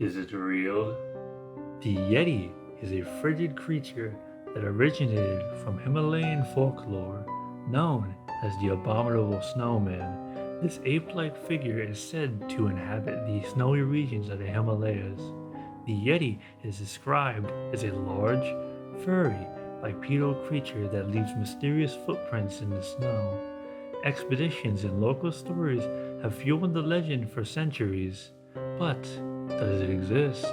Is it real? The Yeti is a frigid creature that originated from Himalayan folklore, known as the Abominable Snowman. This ape-like figure is said to inhabit the snowy regions of the Himalayas. The Yeti is described as a large, furry, bipedal creature that leaves mysterious footprints in the snow. Expeditions and local stories have fueled the legend for centuries. But does it exist?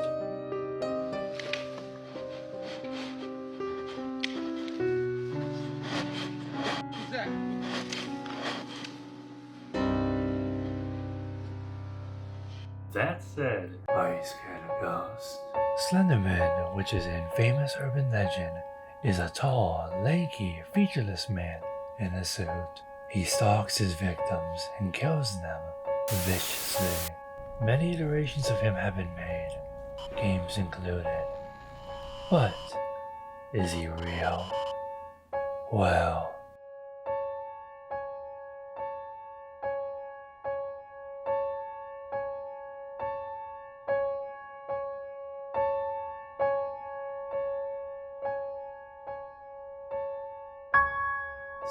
That said, are you scared of ghosts? Slenderman, which is an famous urban legend, is a tall, lanky, featureless man in a suit. He stalks his victims and kills them viciously. Many iterations of him have been made, games included. But is he real? Well,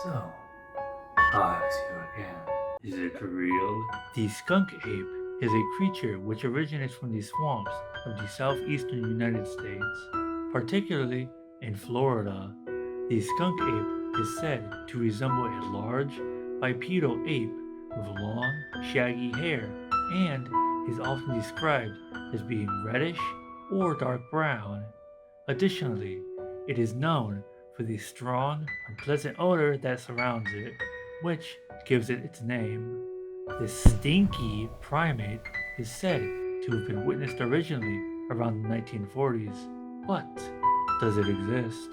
so, I'll ask you again. Is it real? The skunk ape is a creature which originates from the swamps of the southeastern United States, particularly in Florida. The skunk ape is said to resemble a large, bipedal ape with long, shaggy hair and is often described as being reddish or dark brown. Additionally, it is known for the strong, unpleasant odor that surrounds it, which gives it its name. This stinky primate is said to have been witnessed originally around the 1940s, but does it exist?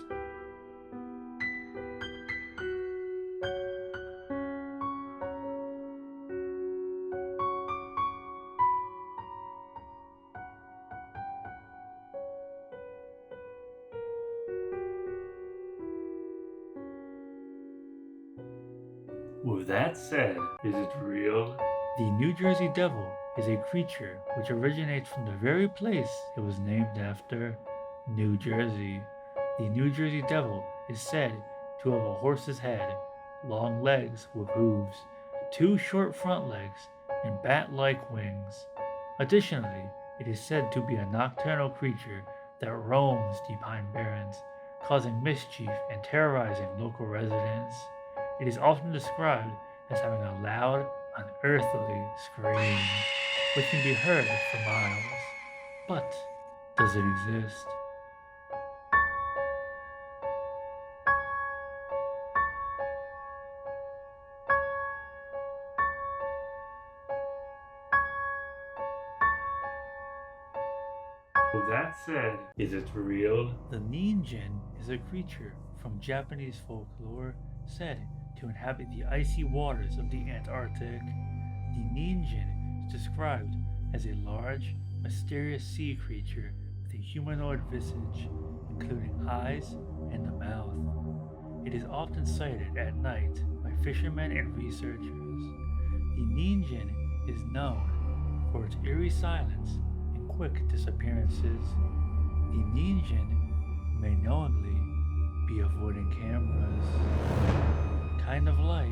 With that said, is it real? The New Jersey Devil is a creature which originates from the very place it was named after, New Jersey. The New Jersey Devil is said to have a horse's head, long legs with hooves, two short front legs, and bat-like wings. Additionally, it is said to be a nocturnal creature that roams the Pine Barrens, causing mischief and terrorizing local residents. It is often described as having a loud, unearthly scream, which can be heard for miles. But does it exist? With that said, is it real? The Ninjin is a creature from Japanese folklore said to inhabit the icy waters of the Antarctic. The Ninjin is described as a large, mysterious sea creature with a humanoid visage, including eyes and a mouth. It is often sighted at night by fishermen and researchers. The Ninjin is known for its eerie silence and quick disappearances. The Ninjin may knowingly be avoiding cameras, kind of like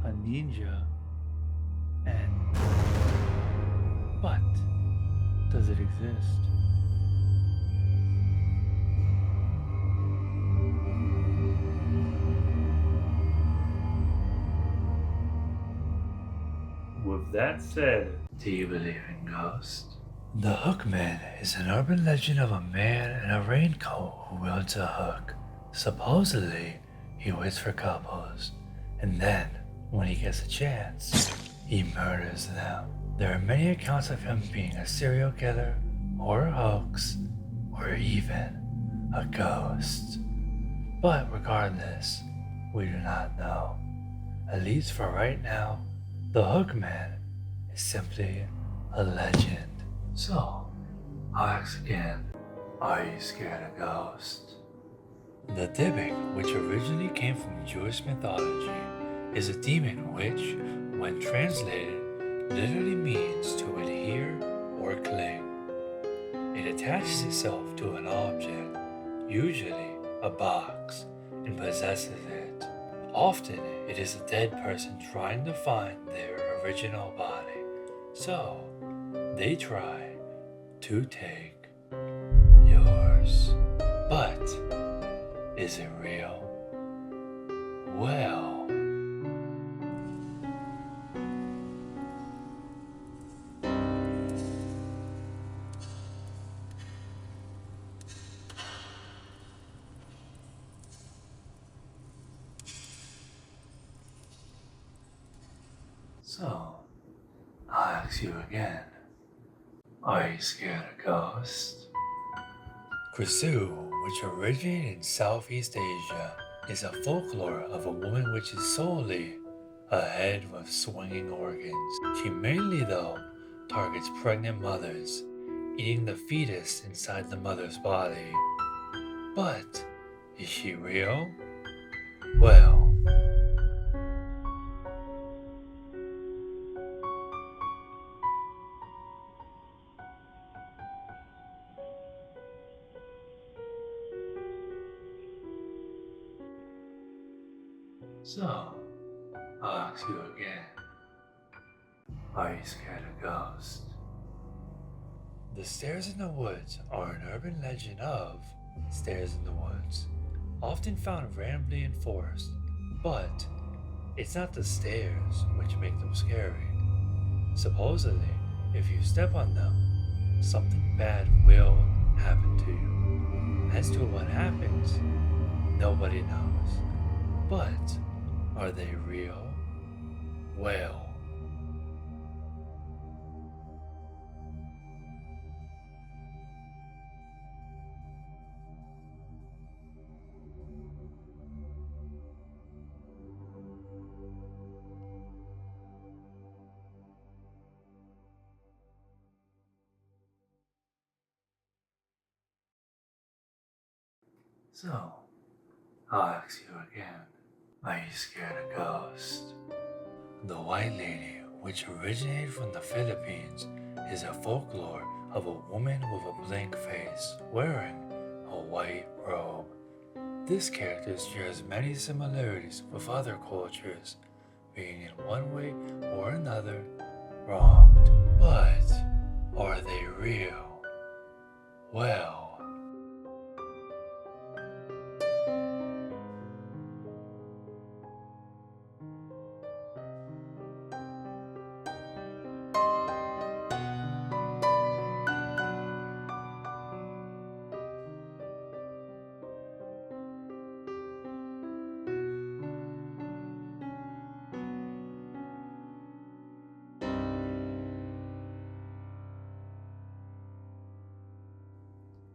a ninja. And but does it exist? With that said, do you believe in ghosts? The Hookman is an urban legend of a man in a raincoat who wields a hook. Supposedly, he waits for couples, and then, when he gets a chance, he murders them. There are many accounts of him being a serial killer, or a hoax, or even a ghost. But regardless, we do not know. At least for right now, the Hookman is simply a legend. So, I'll ask again, are you scared of ghosts? The Dybbuk, which originally came from Jewish mythology, is a demon which, when translated, literally means to adhere or cling. it attaches itself to an object, usually a box, and possesses it. Often, it is a dead person trying to find their original body, so they try to take yours. But is it real? Well, so I'll ask you again. Are you scared of ghosts? Krisu, which originated in Southeast Asia, is a folklore of a woman which is solely a head with swinging organs. She mainly, though, targets pregnant mothers, eating the fetus inside the mother's body. But is she real? Well, so I'll ask you again. Are you scared of ghosts? The stairs in the woods are an urban legend of stairs in the woods, often found randomly in forests, but it's not the stairs which make them scary. Supposedly, if you step on them, something bad will happen to you. As to what happens, nobody knows. But are they real? Well, so I'll ask you again. Are you scared of ghosts? The White Lady, which originated from the Philippines, is a folklore of a woman with a blank face wearing a white robe. This character shares many similarities with other cultures, being in one way or another wronged. But are they real? Well,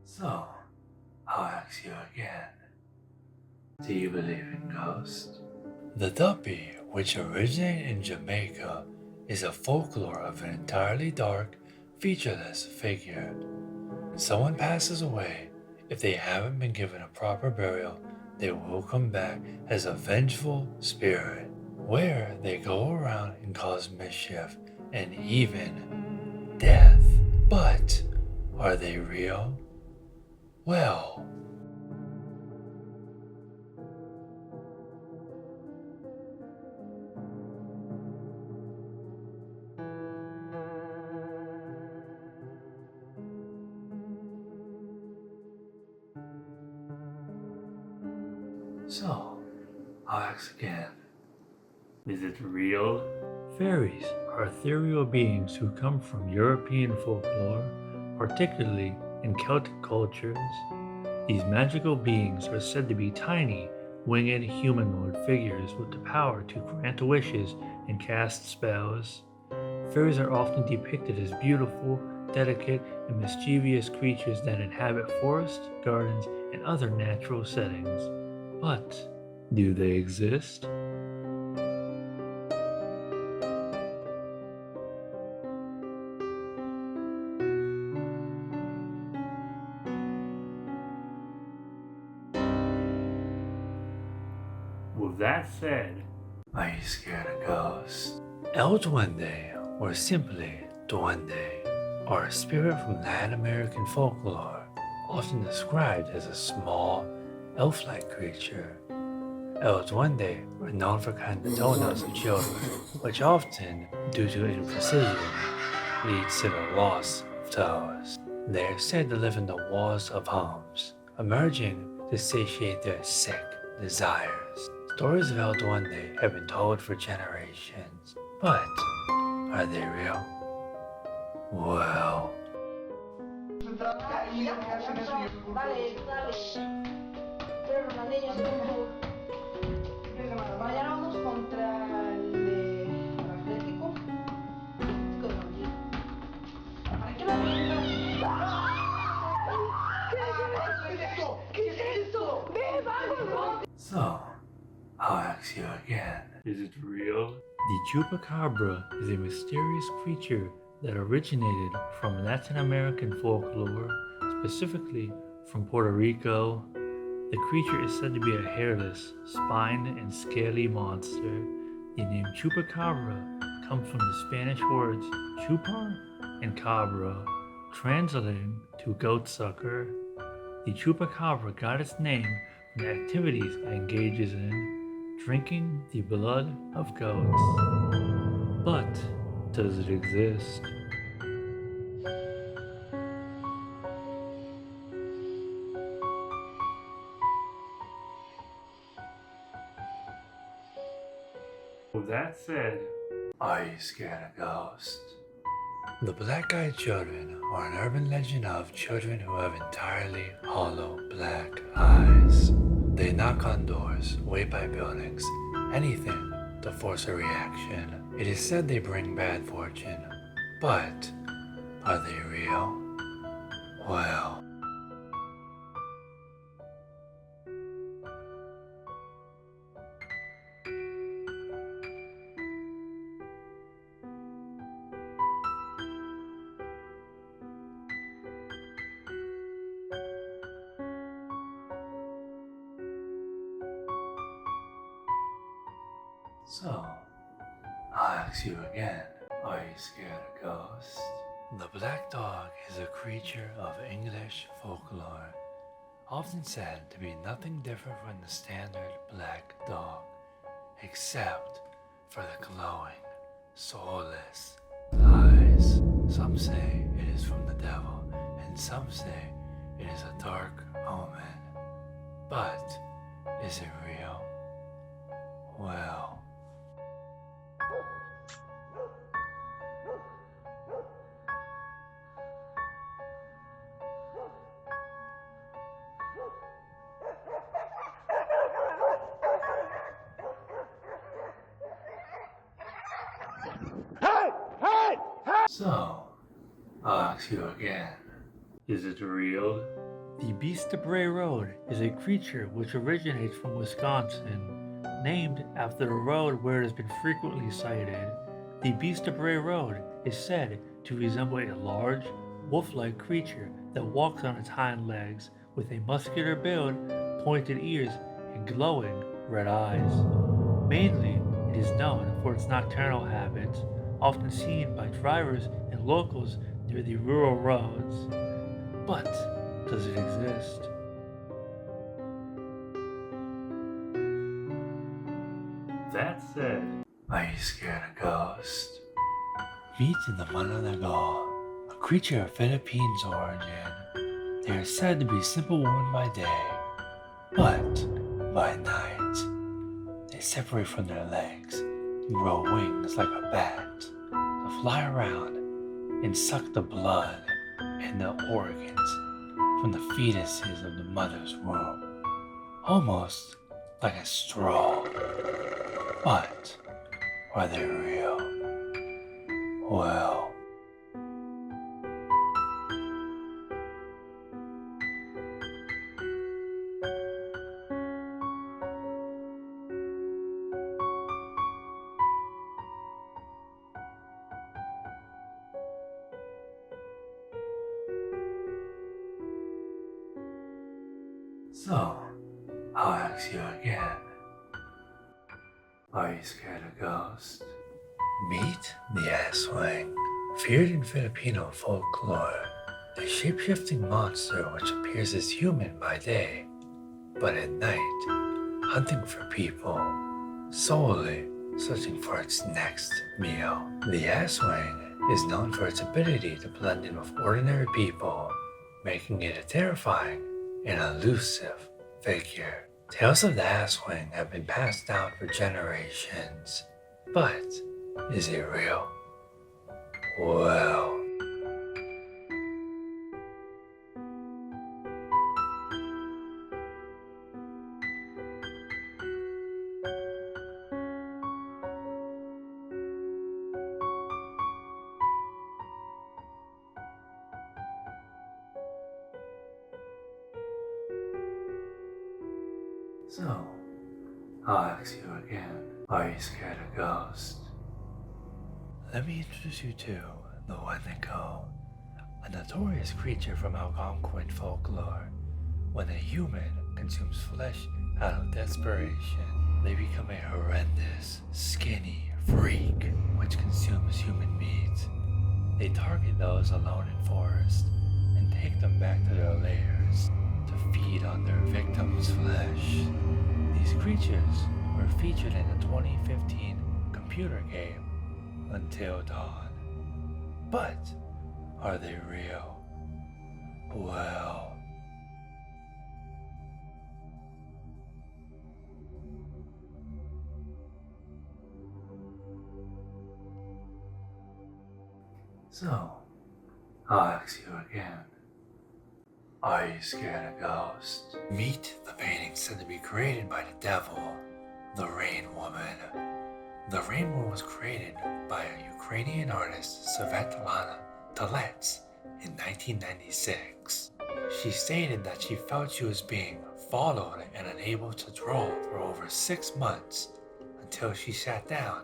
so I'll ask you again. Do you believe in ghosts? The Duppy, which originated in Jamaica, is a folklore of an entirely dark, featureless figure. When someone passes away, if they haven't been given a proper burial, they will come back as a vengeful spirit, where they go around and cause mischief and even death. But are they real? Well, so I'll ask again. Is it real? Fairies are ethereal beings who come from European folklore, particularly in Celtic cultures. These magical beings are said to be tiny, winged humanoid figures with the power to grant wishes and cast spells. Fairies are often depicted as beautiful, delicate, and mischievous creatures that inhabit forests, gardens, and other natural settings. But do they exist? With that said, are you scared of ghosts? El Duende, or simply Duende, are a spirit from Latin American folklore, often described as a small, elf-like creature. El Duende are known for cutting the toenails of children, which often, due to imprecision, leads to the loss of toes. They are said to live in the walls of homes, emerging to satiate their sick desires. Stories of El Duende have been told for generations, but are they real? Well, mañana vamos contra el de Atlético. ¿Para qué lo ¿Qué es eso? ¡Ve, vamos! so, I'll ask you again. Is it real? The chupacabra is a mysterious creature that originated from Latin American folklore, specifically from Puerto Rico. The creature is said to be a hairless, spined, and scaly monster. The name chupacabra comes from the Spanish words chupar and cabra, translating to goat sucker. The chupacabra got its name from the activities it engages in, drinking the blood of goats. But does it exist? With that said, Are you scared of ghosts? The black-eyed children are an urban legend of children who have entirely hollow black eyes. They knock on doors, wait by buildings, anything to force a reaction. It is said they bring bad fortune, but are they real? Well, so, I'll ask you again, are you scared of ghosts? The black dog is a creature of English folklore, often said to be nothing different from the standard black dog, except for the glowing, soulless eyes. Some say it is from the devil, and some say it is a dark omen. But is it real? Well, so, I'll ask you again. is it real? The Beast of Bray Road is a creature which originates from Wisconsin, named after the road where it has been frequently sighted. The Beast of Bray Road is said to resemble a large, wolf-like creature that walks on its hind legs with a muscular build, pointed ears, and glowing red eyes. Mainly, it is known for its nocturnal habits, often seen by drivers and locals near the rural roads. But does it exist? That said, are you scared of ghosts? Meet the Mananagal, a creature of Philippines origin. They are said to be simple women by day, but by night, they separate from their legs and grow wings like a bat to fly around and suck the blood and the organs from the fetuses of the mother's womb, almost like a straw. But are they real? Well, so I'll ask you again. Are you scared of ghosts? Meet the Asswing, Feared in Filipino folklore, a shape-shifting monster which appears as human by day, but at night, hunting for people, solely searching for its next meal. The Asswing is known for its ability to blend in with ordinary people, making it a terrifying and elusive figure. Tales of the Asswing have been passed down for generations, but is it real? Well, so, I'll ask you again, are you scared of ghosts? Let me introduce you to the Wendigo, a notorious creature from Algonquin folklore. When a human consumes flesh out of desperation, they become a horrendous, skinny freak which consumes human meat. They target those alone in forest and take them back to their lairs to feed on their victims' flesh. These creatures were featured in the 2015 computer game Until Dawn. But are they real? Well, so, I'll ask you again. Are you scared of ghosts? Meet the painting said to be created by the devil, the Rain Woman. The Rain Woman was created by a Ukrainian artist, Svetlana Telets, in 1996. She stated that she felt she was being followed and unable to draw for over 6 months until she sat down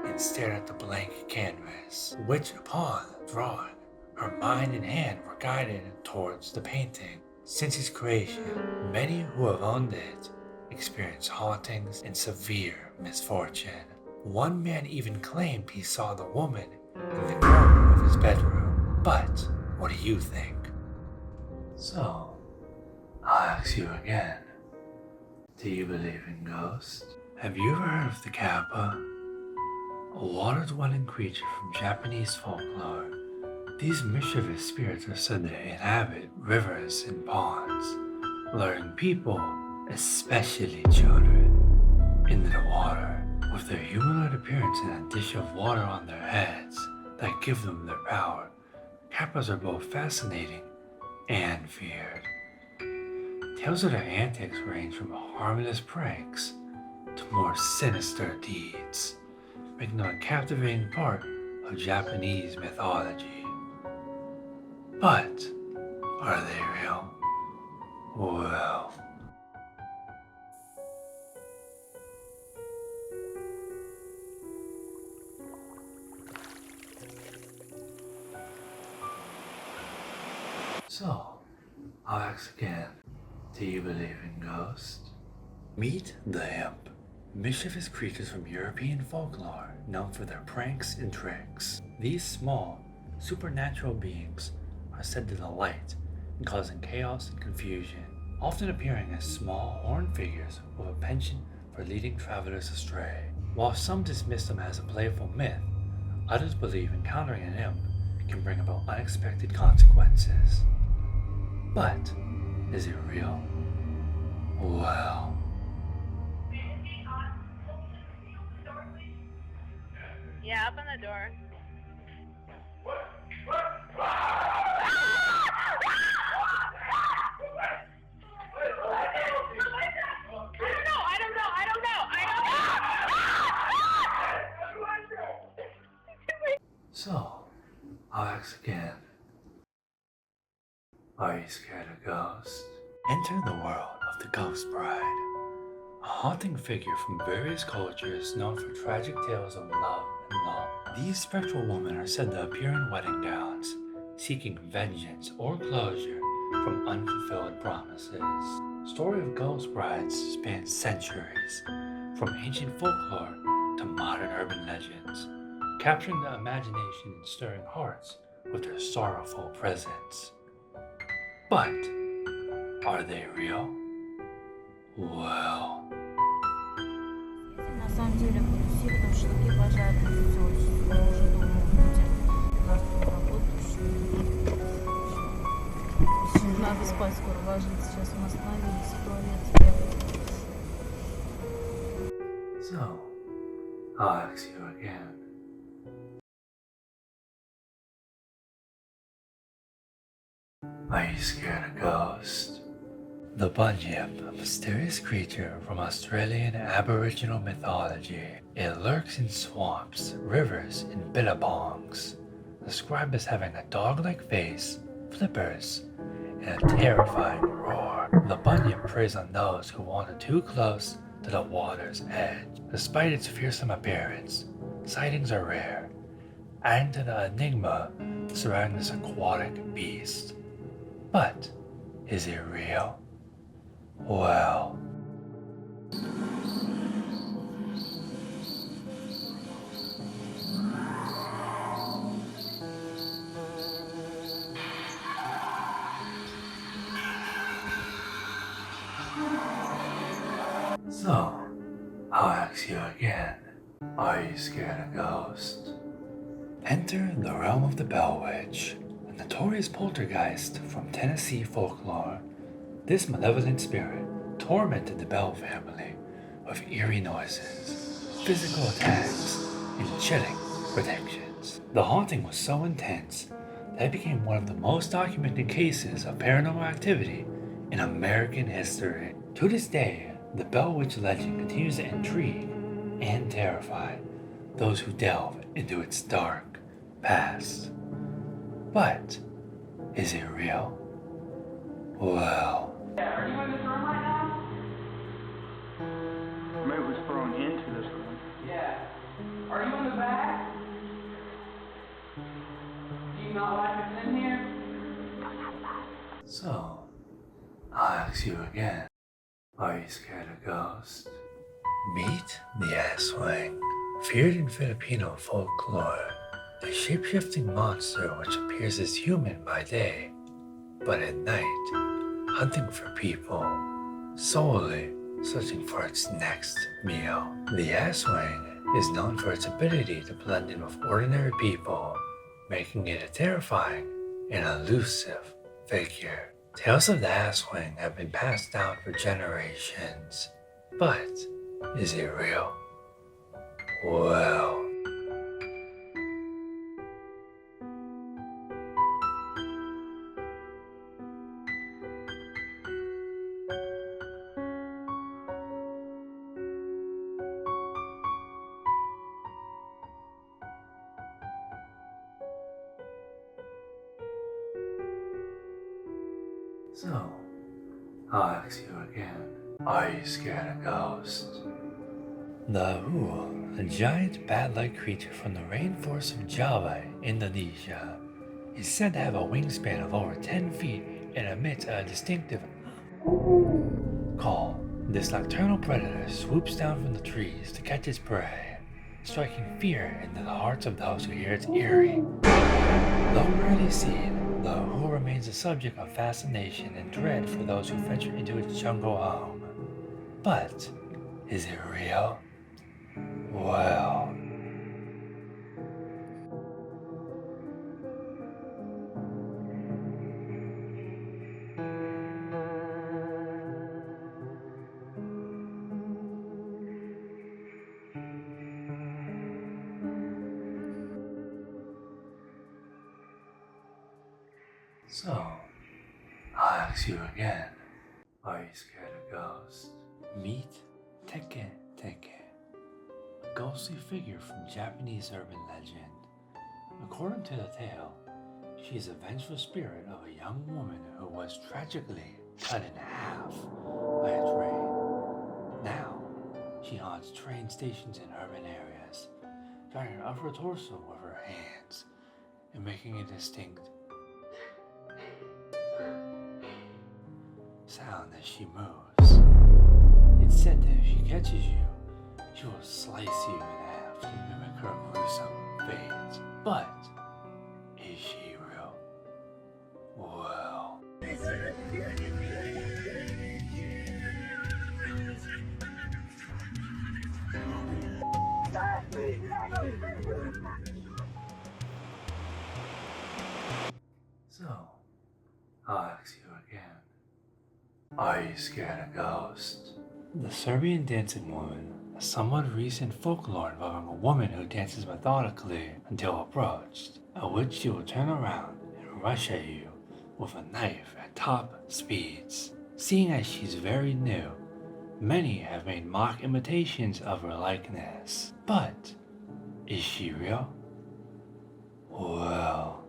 and stared at the blank canvas, which upon drawing, her mind and hand were guided towards the painting. Since its creation, many who have owned it experienced hauntings and severe misfortune. One man even claimed he saw the woman in the corner of his bedroom. But what do you think? So, I'll ask you again. Do you believe in ghosts? Have you ever heard of the Kappa? A water-dwelling creature from Japanese folklore. These mischievous spirits are said to inhabit rivers and ponds, luring people, especially children, into the water. With their humanoid appearance and a dish of water on their heads that give them their power, Kappas are both fascinating and feared. Tales of their antics range from harmless pranks to more sinister deeds, making them a captivating part of Japanese mythology. But are they real? Well, so, I'll ask again, do you believe in ghosts? Meet the Imp, mischievous creatures from European folklore known for their pranks and tricks. These small, supernatural beings are said to delight in causing chaos and confusion, often appearing as small horned figures with a penchant for leading travelers astray. While some dismiss them as a playful myth, others believe encountering an imp can bring about unexpected consequences. But is it real? Well, Yeah, open the door. so, I'll ask again. Are you scared of ghosts? Enter the world of the Ghost Bride, a haunting figure from various cultures known for tragic tales of love and loss. These spectral women are said to appear in wedding gowns, seeking vengeance or closure from unfulfilled promises. The story of ghost brides spans centuries, from ancient folklore to modern urban legends, capturing the imagination and stirring hearts with their sorrowful presence. But are they real? Well, На самом деле фокусирован в штуке пожарных уже давно людям работающим. Надо спать, скоро ложиться. Сейчас мы остановились в туалет. so I'll ask you again. Are you scared of ghosts? The Bunyip, a mysterious creature from Australian Aboriginal mythology. It lurks in swamps, rivers, and billabongs. Described as having a dog-like face, flippers, and a terrifying roar. The Bunyip preys on those who wander too close to the water's edge. Despite its fearsome appearance, sightings are rare, adding to the enigma surrounding this aquatic beast. But is it real? Well, so I'll ask you again. Are you scared of ghosts? Enter the realm of the Bell Witch, a notorious poltergeist from Tennessee folklore. This malevolent spirit tormented the Bell family with eerie noises, physical attacks, and chilling predictions. The haunting was so intense that it became one of the most documented cases of paranormal activity in American history. To this day, the Bell Witch legend continues to intrigue and terrify those who delve into its dark past. But is it real? Well, Are you in this room right now? Maybe it was thrown into this room. Yeah. Are you in the back? Do you not like us in here? so I'll ask you again. Are you scared of ghosts? Meet the Asswing. Feared in Filipino folklore, a shape-shifting monster which appears as human by day, but at night, hunting for people, solely searching for its next meal. The Asswing is known for its ability to blend in with ordinary people, making it a terrifying and elusive figure. Tales of the Asswing have been passed down for generations, but is it real? Well, so I'll ask you again. Are you scared of ghosts? The Hu, a giant bat-like creature from the rainforests of Java, Indonesia, is said to have a wingspan of over 10 feet and emits a distinctive call. This nocturnal predator swoops down from the trees to catch its prey, striking fear into the hearts of those who hear its eerie. Though rarely seen, the Hu remains a subject of fascination and dread for those who venture into its jungle home. But is it real? Well, so I'll ask you again. Are you scared of ghosts? Meet Teke Teke, a ghostly figure from Japanese urban legend. According to the tale, she is a vengeful spirit of a young woman who was tragically cut in half by a train. Now, she haunts train stations in urban areas, drawing her upper torso with her hands and making a distinct sound as she moves. It's said that if she catches you, she will slice you in half to mimic her gruesome fate. But is she real? Well, so I'll ask you again. Are you scared of ghosts? The Serbian dancing woman, a somewhat recent folklore involving a woman who dances methodically until approached, at which she will turn around and rush at you with a knife at top speeds. Seeing as she's very new, many have made mock imitations of her likeness. But is she real? Well,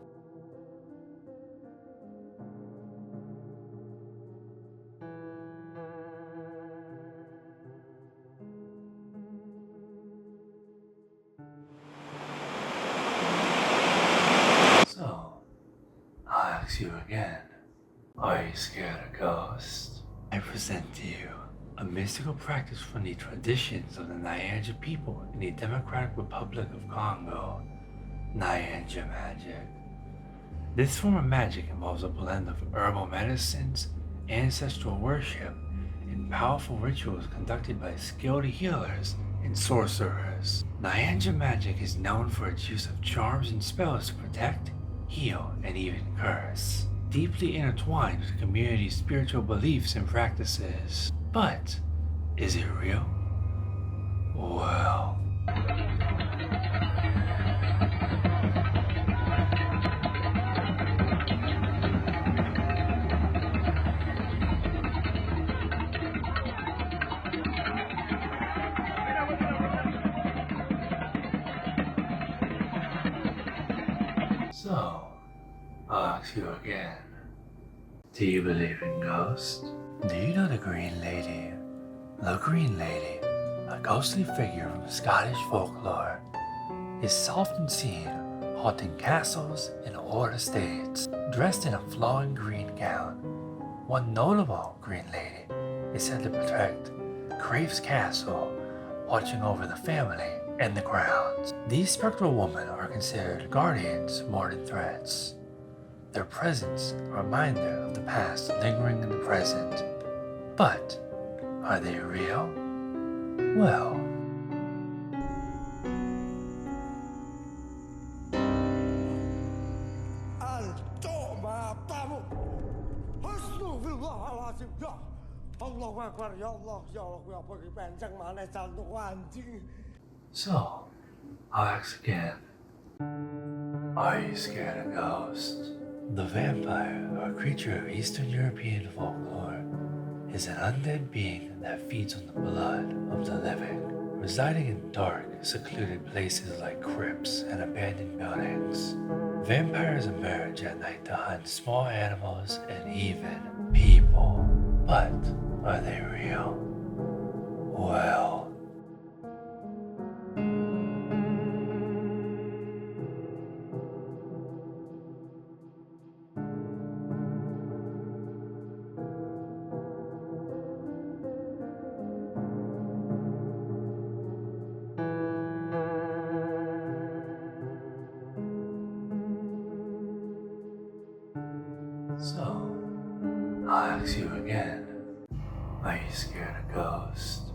so I'll ask you again. Are you scared of ghosts? I present to you a mystical practice from the traditions of the Nyanja people in the Democratic Republic of Congo, Nyanja magic. This form of magic involves a blend of herbal medicines, ancestral worship, and powerful rituals conducted by skilled healers and sorcerers. Nyanja magic is known for its use of charms and spells to protect, heal, and even curse, deeply intertwined with the community's spiritual beliefs and practices. But is it real? Well, so I'll ask you again. Do you believe in ghosts? Do you know the Green Lady? The Green Lady, a ghostly figure from Scottish folklore, is often seen haunting castles and old estates, dressed in a flowing green gown. One notable Green Lady is said to protect Crave's castle, watching over the family and the grounds. These spectral women are considered guardians more than threats. Their presence a reminder of the past lingering in the present. But are they real? Well, so I'll ask again. Are you scared of ghosts? The vampire, or creature of Eastern European folklore, is an undead being that feeds on the blood of the living, residing in dark, secluded places like crypts and abandoned buildings. Vampires emerge at night to hunt small animals and even people. But are they real? Well, so I'll ask you again. Are you scared of ghosts?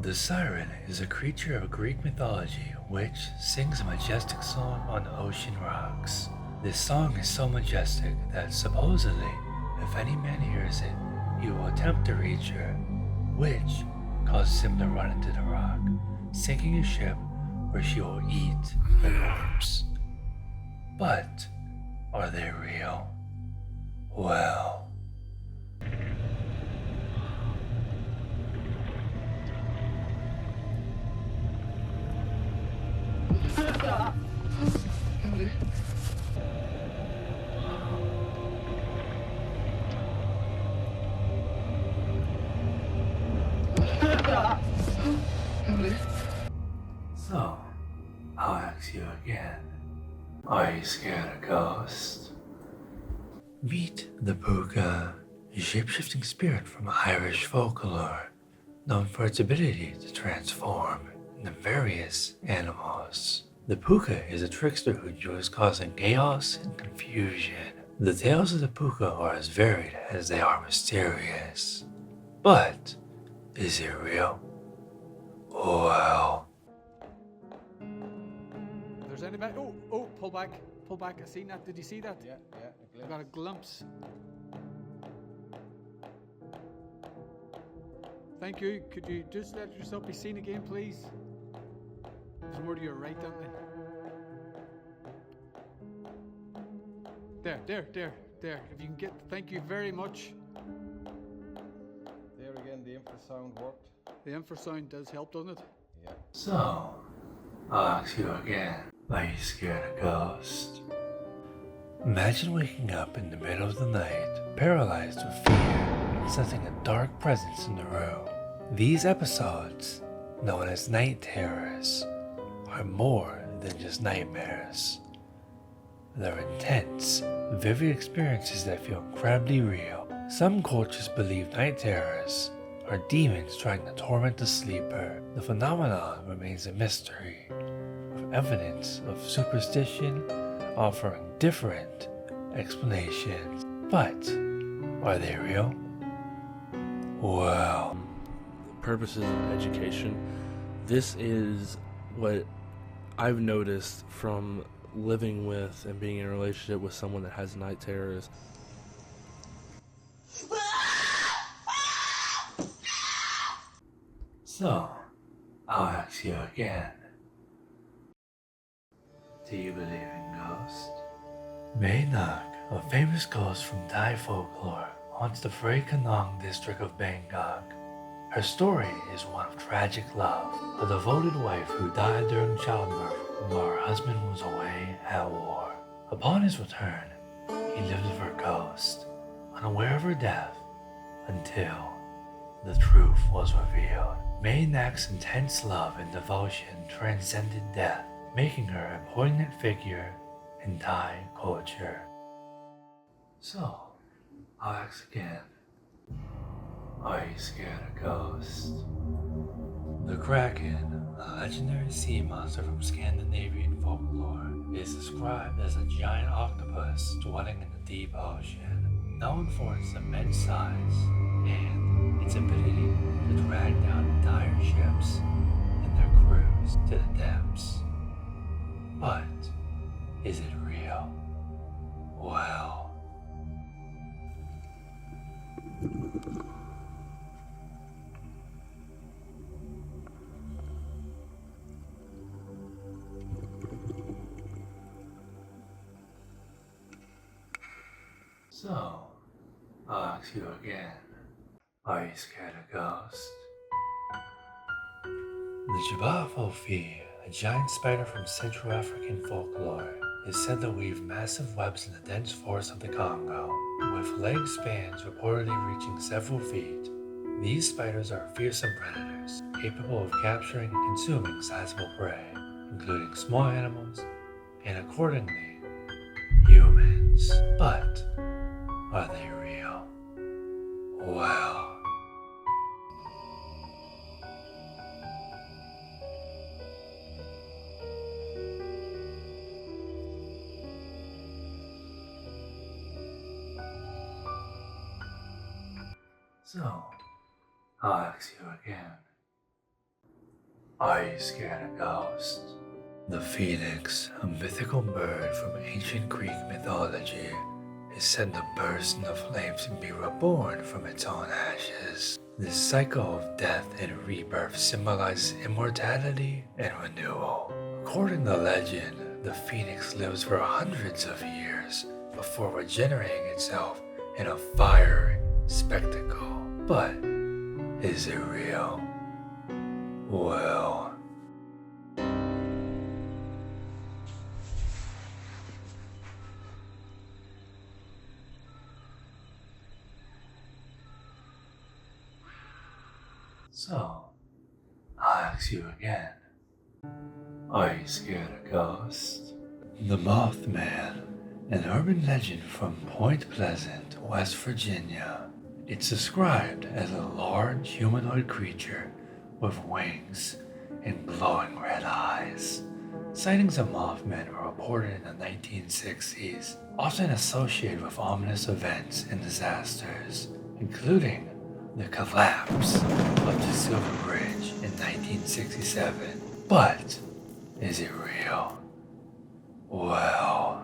The siren is a creature of Greek mythology which sings a majestic song on ocean rocks. This song is so majestic that supposedly, if any man hears it, he will attempt to reach her, which causes him to run into the rock, sinking his ship where she will eat the corpse. But are they real? Well, so I'll ask you again. Are you scared of ghosts? Meet the Puka, a shape-shifting spirit from Irish folklore, known for its ability to transform into various animals. The puka is a trickster who enjoys causing chaos and confusion. The tales of the puka are as varied as they are mysterious. But is it real? Well, If there's anybody. Oh, pull back. Pull back. I seen that. Did you see that? Yeah, I got a glimpse. Thank you. Could you just let yourself be seen again, please? There's more to your right, aren't they? There. If you can get. Thank you very much. There again, the infrasound worked. The infrasound does help, doesn't it? Yeah. so, I'll ask you again. Are you scared of ghosts? Imagine waking up in the middle of the night, paralyzed with fear, and sensing a dark presence in the room. These episodes, known as night terrors, are more than just nightmares. They're intense, vivid experiences that feel incredibly real. Some cultures believe night terrors are demons trying to torment the sleeper. The phenomenon remains a mystery, with evidence of superstition offering different explanations. But are they real? Well, Purposes of education, this is what I've noticed from living with and being in a relationship with someone that has night terrors. so I'll ask you again. Do you believe in ghosts? May Nak, a famous ghost from Thai folklore, haunts the Phray Kanong district of Bangkok. Her story is one of tragic love, a devoted wife who died during childbirth while her husband was away at war. Upon his return, he lived with her ghost, unaware of her death, until the truth was revealed. May Nak's intense love and devotion transcended death, making her a poignant figure in Thai culture. So, I'll ask again. Are you scared of ghosts? The Kraken, a legendary sea monster from Scandinavian folklore, is described as a giant octopus dwelling in the deep ocean, known for its immense size and its ability to drag down entire ships and their crews to the depths. But is it real? Well, so, I'll ask you again. Are you scared of ghosts? The Jabafo, a giant spider from Central African folklore, is said to weave massive webs in the dense forests of the Congo, with leg spans reportedly reaching several feet. These spiders are fearsome predators, capable of capturing and consuming sizable prey, including small animals and, accordingly, humans. But are they real? Well, so, I'll ask you again. Are you scared of ghosts? The phoenix, a mythical bird from ancient Greek mythology, is said to burst into flames and be reborn from its own ashes. This cycle of death and rebirth symbolizes immortality and renewal. According to legend, the phoenix lives for hundreds of years before regenerating itself in a fiery spectacle. But is it real? Well, so, I'll ask you again. Are you scared of ghosts? The Mothman, an urban legend from Point Pleasant, West Virginia. It's described as a large humanoid creature with wings and glowing red eyes, Sightings of Mothman were reported in the 1960s, often associated with ominous events and disasters, including the collapse of the Silver Bridge in 1967. But is it real? Well,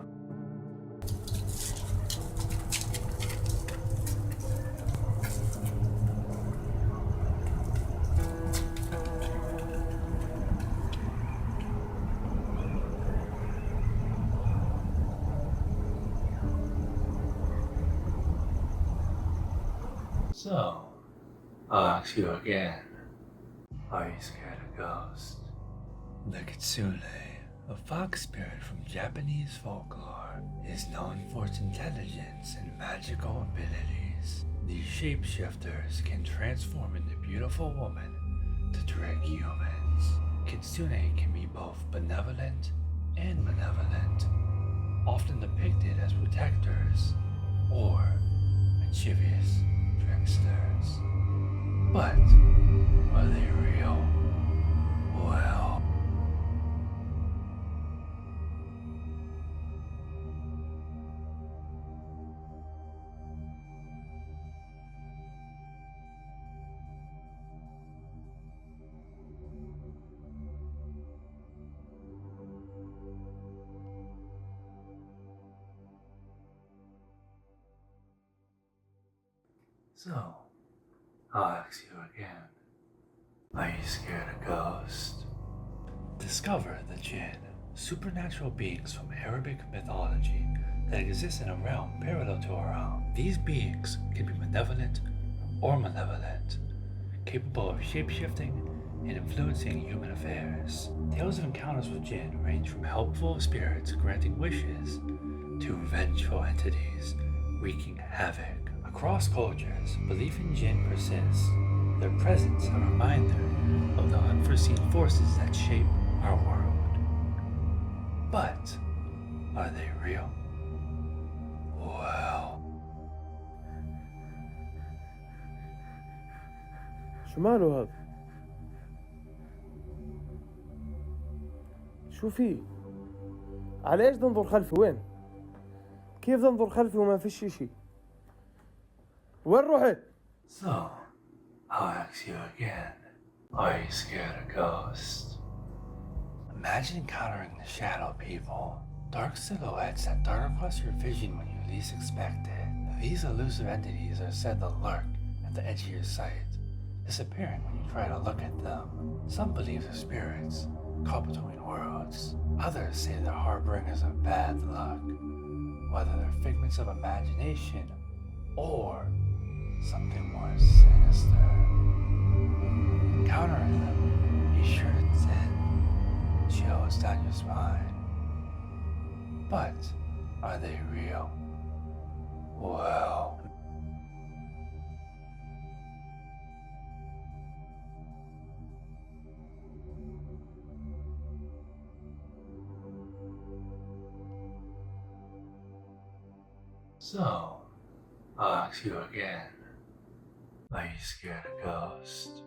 so, I'll ask you again. Are you scared of ghosts? The Kitsune, a fox spirit from Japanese folklore, is known for its intelligence and magical abilities. These shapeshifters can transform into beautiful women to trick humans. Kitsune can be both benevolent and malevolent, often depicted as protectors or mischievous tricksters. But are they real? Well, so, I'll ask you again. Are you scared of ghosts? Discover the jinn, supernatural beings from Arabic mythology that exist in a realm parallel to our own. These beings can be benevolent or malevolent, capable of shapeshifting and influencing human affairs. Tales of encounters with jinn range from helpful spirits granting wishes to vengeful entities wreaking havoc. Across cultures, belief in jinn persists, their presence a reminder of the unforeseen forces that shape our world. But are they real? Well, شو ماله هذا؟ شو في؟ على ايش تنظر خلفي وين؟ كيف تنظر خلفي وما فيش شي؟ وين رحت؟ so, I'll ask you again. Are you scared of ghosts? Imagine encountering the shadow people, dark silhouettes that dart across your vision when you least expect it. These elusive entities are said to lurk at the edge of your sight, disappearing when you try to look at them. Some believe they're spirits, caught between worlds. Others say they're harbingers of bad luck, whether they're figments of imagination or something more sinister. Encountering them, be sure to send chills down your spine. But are they real? Well, so, I'll ask you again. Are you scared of ghosts?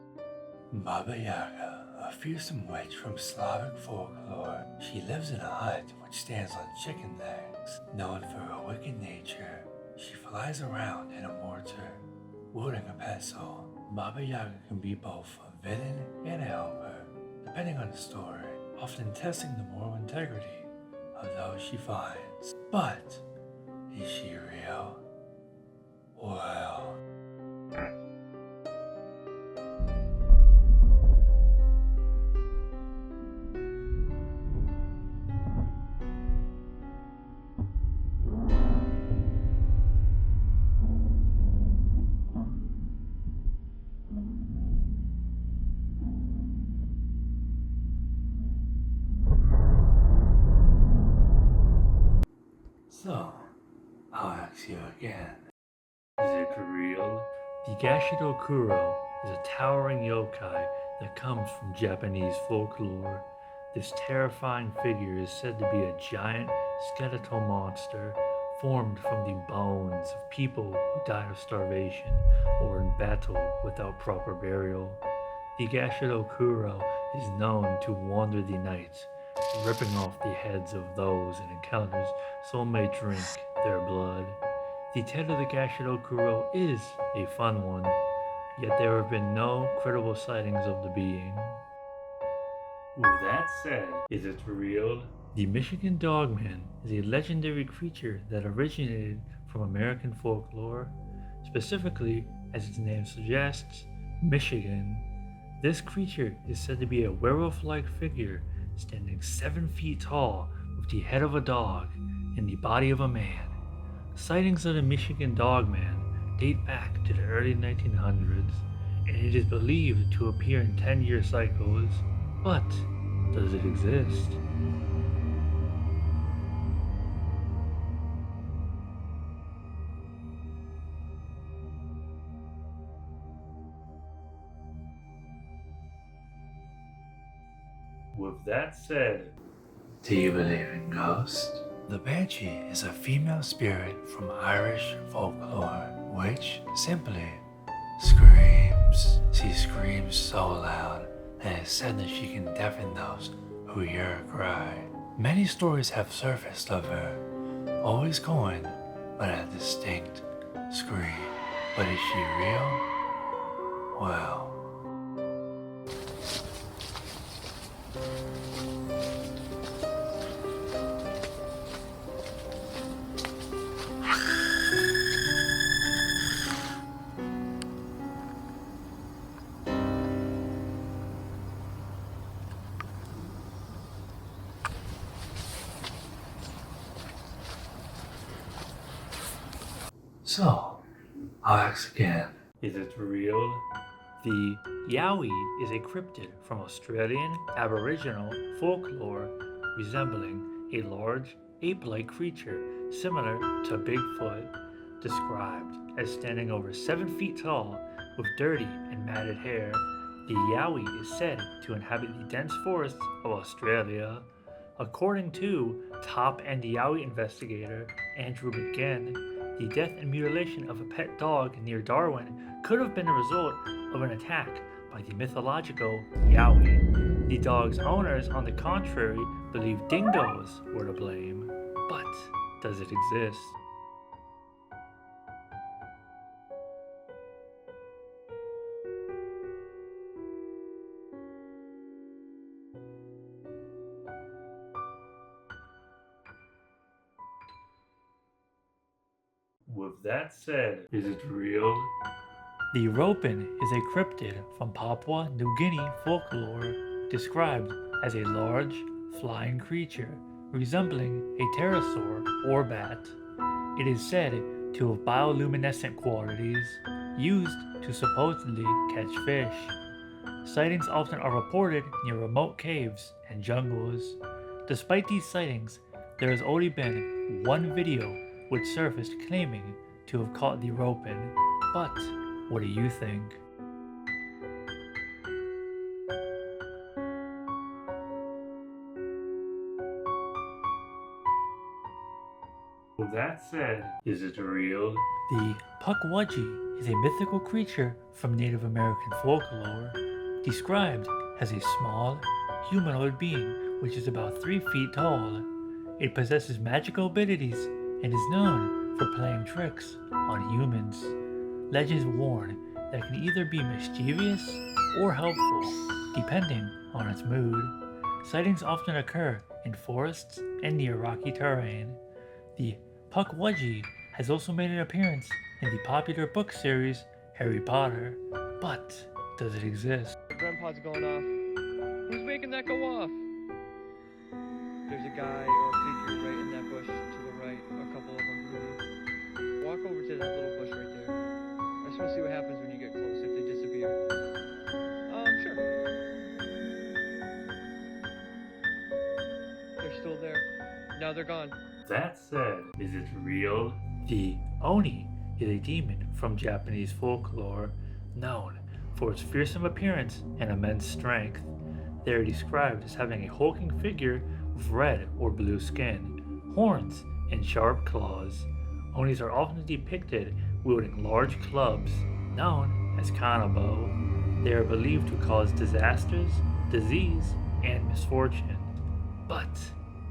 Baba Yaga, a fearsome witch from Slavic folklore. She lives in a hut which stands on chicken legs. Known for her wicked nature, she flies around in a mortar, wielding a pestle. Baba Yaga can be both a villain and a helper, depending on the story, often testing the moral integrity of those she finds. But is she real? Well, so, I'll ask you again. Is it real? The Gashido Kuro is a towering yokai that comes from Japanese folklore. This terrifying figure is said to be a giant skeletal monster formed from the bones of people who died of starvation or in battle without proper burial. The Gashido Kuro is known to wander the night, ripping off the heads of those in encounters so it may drink their blood. The tale of the Gashido Kuro is a fun one, yet there have been no credible sightings of the being. With that said, is it real? The Michigan Dogman is a legendary creature that originated from American folklore, specifically, as its name suggests, Michigan. This creature is said to be a werewolf-like figure standing 7 feet tall with the head of a dog and the body of a man. Sightings of the Michigan Dogman date back to the early 1900s, and it is believed to appear in 10-year cycles. But does it exist? With that said, Do you believe in ghosts? The banshee is a female spirit from Irish folklore, which simply screams. She screams so loud that it's said that she can deafen those who hear her cry. Many stories have surfaced of her, always going by a distinct scream. But is she real? Well, so, I'll ask again. is it real? The Yowie is a cryptid from Australian Aboriginal folklore resembling a large ape-like creature similar to Bigfoot, described as standing over 7 feet tall with dirty and matted hair. The Yowie is said to inhabit the dense forests of Australia. According to top-end Yowie investigator Andrew McGinn, the death and mutilation of a pet dog near Darwin could have been a result of an attack by the mythological Yowie. The dog's owners, on the contrary, believe dingoes were to blame. But does it exist? With that said, is it real? The Ropin is a cryptid from Papua New Guinea folklore, described as a large, flying creature resembling a pterosaur or bat. It is said to have bioluminescent qualities, used to supposedly catch fish. Sightings often are reported near remote caves and jungles. Despite these sightings, there has only been one video which surfaced claiming to have caught the Ropin. But what do you think? With that said, is it real? The Pukwudgie is a mythical creature from Native American folklore, described as a small, humanoid being which is about 3 feet tall. It possesses magical abilities and is known for playing tricks on humans. Legends warn that it can either be mischievous or helpful, depending on its mood. Sightings often occur in forests and near rocky terrain. The Pukwudgie has also made an appearance in the popular book series Harry Potter. But does it exist? The grandpa's going off. Who's making that go off? There's a guy or a creature right in that bush to the right. A couple of them. Walk over to that little bush right there. I just want to see what happens when you get close, if they disappear. Sure. They're still there. Now they're gone. That said, is it real? The Oni is a demon from Japanese folklore, known for its fearsome appearance and immense strength. They are described as having a hulking figure with red or blue skin, horns, and sharp claws. Onis are often depicted wielding large clubs, known as kanabo. They are believed to cause disasters, disease, and misfortune.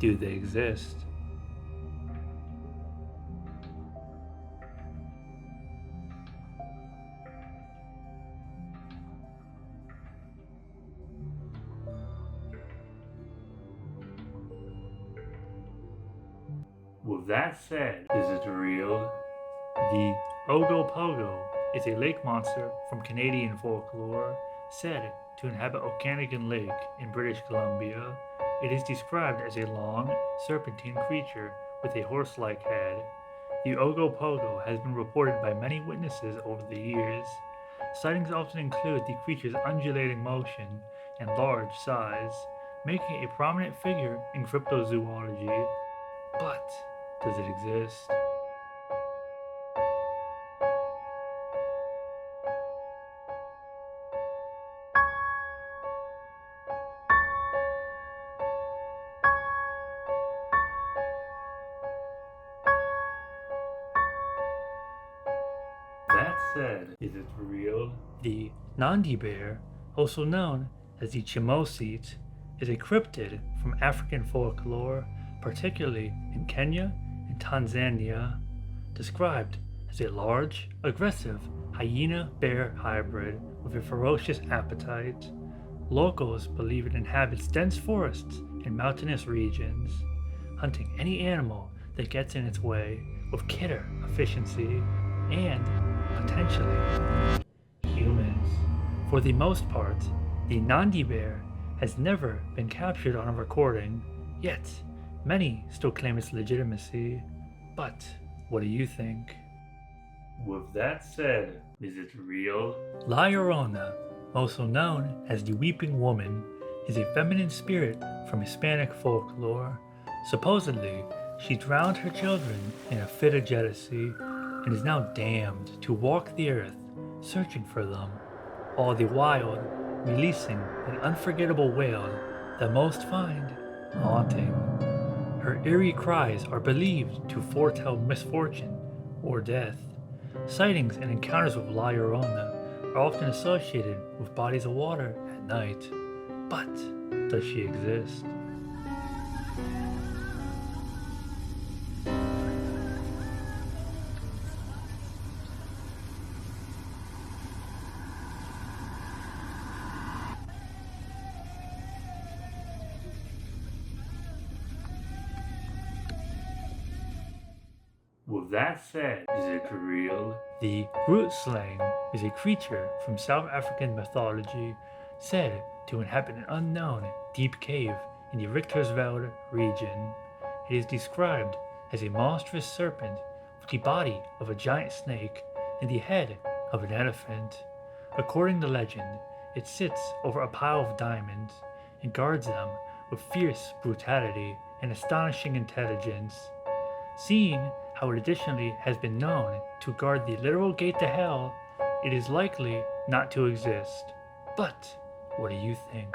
do they exist? With that said, is it real? The Ogopogo is a lake monster from Canadian folklore, said to inhabit Okanagan Lake in British Columbia. It is described as a long, serpentine creature with a horse-like head. The Ogopogo has been reported by many witnesses over the years. Sightings often include the creature's undulating motion and large size, making it a prominent figure in cryptozoology. But does it exist? That said, is it real? The Nandi bear, also known as the Chimosit, is a cryptid from African folklore, particularly in Kenya and Tanzania, described as a large, aggressive hyena-bear hybrid with a ferocious appetite. Locals believe it inhabits dense forests and mountainous regions, hunting any animal that gets in its way with killer efficiency and, potentially, humans. For the most part, the Nandi bear has never been captured on a recording, yet many still claim its legitimacy. But what do you think? With that said, is it real? La Llorona, also known as the Weeping Woman, is a feminine spirit from Hispanic folklore. Supposedly, she drowned her children in a fit of jealousy and is now damned to walk the earth searching for them, all the while releasing an unforgettable wail that most find haunting. Her eerie cries are believed to foretell misfortune or death. Sightings and encounters with La Llorona are often associated with bodies of water at night. But does she exist? With that said, is it real? The Grootslang is a creature from South African mythology said to inhabit an unknown deep cave in the Richtersveld region. It is described as a monstrous serpent with the body of a giant snake and the head of an elephant. According to legend, it sits over a pile of diamonds and guards them with fierce brutality and astonishing intelligence. Seeing how it additionally has been known to guard the literal gate to hell, it is likely not to exist. But what do you think?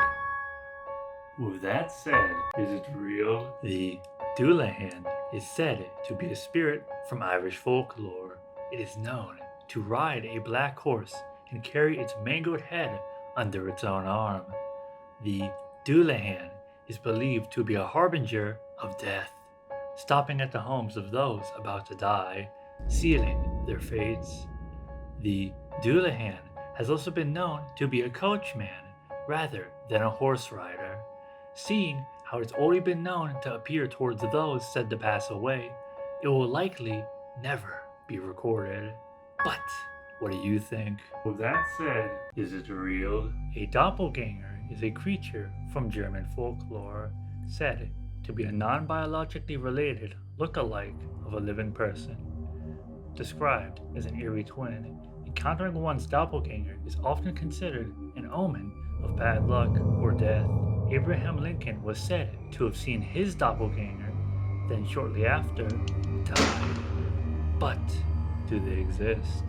With that said, is it real? The Dullahan is said to be a spirit from Irish folklore. It is known to ride a black horse and carry its mangled head under its own arm. The Dullahan is believed to be a harbinger of death, stopping at the homes of those about to die, sealing their fates. The Dullahan has also been known to be a coachman rather than a horse rider. Seeing how it's only been known to appear towards those said to pass away, it will likely never be recorded. But what do you think? With that said, is it real? A doppelganger is a creature from German folklore said to be a non-biologically related look-alike of a living person. Described as an eerie twin, encountering one's doppelganger is often considered an omen of bad luck or death. Abraham Lincoln was said to have seen his doppelganger, then shortly after, died. But do they exist?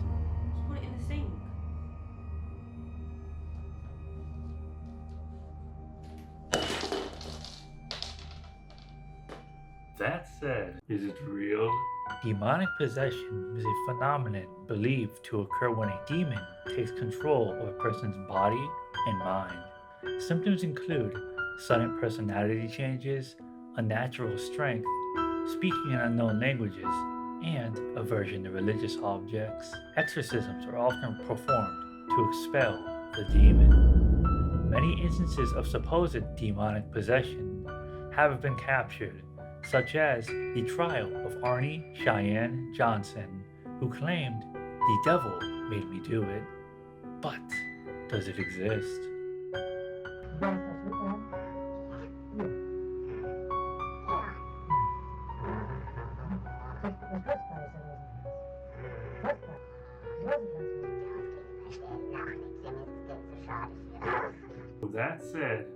Put it in the sink. That said, is it real? Demonic possession is a phenomenon believed to occur when a demon takes control of a person's body and mind. Symptoms include sudden personality changes, unnatural strength, speaking in unknown languages, and aversion to religious objects. Exorcisms are often performed to expel the demon. Many instances of supposed demonic possession have been captured, such as the trial of Arnie Cheyenne Johnson, who claimed, "The devil made me do it." But does it exist? That said,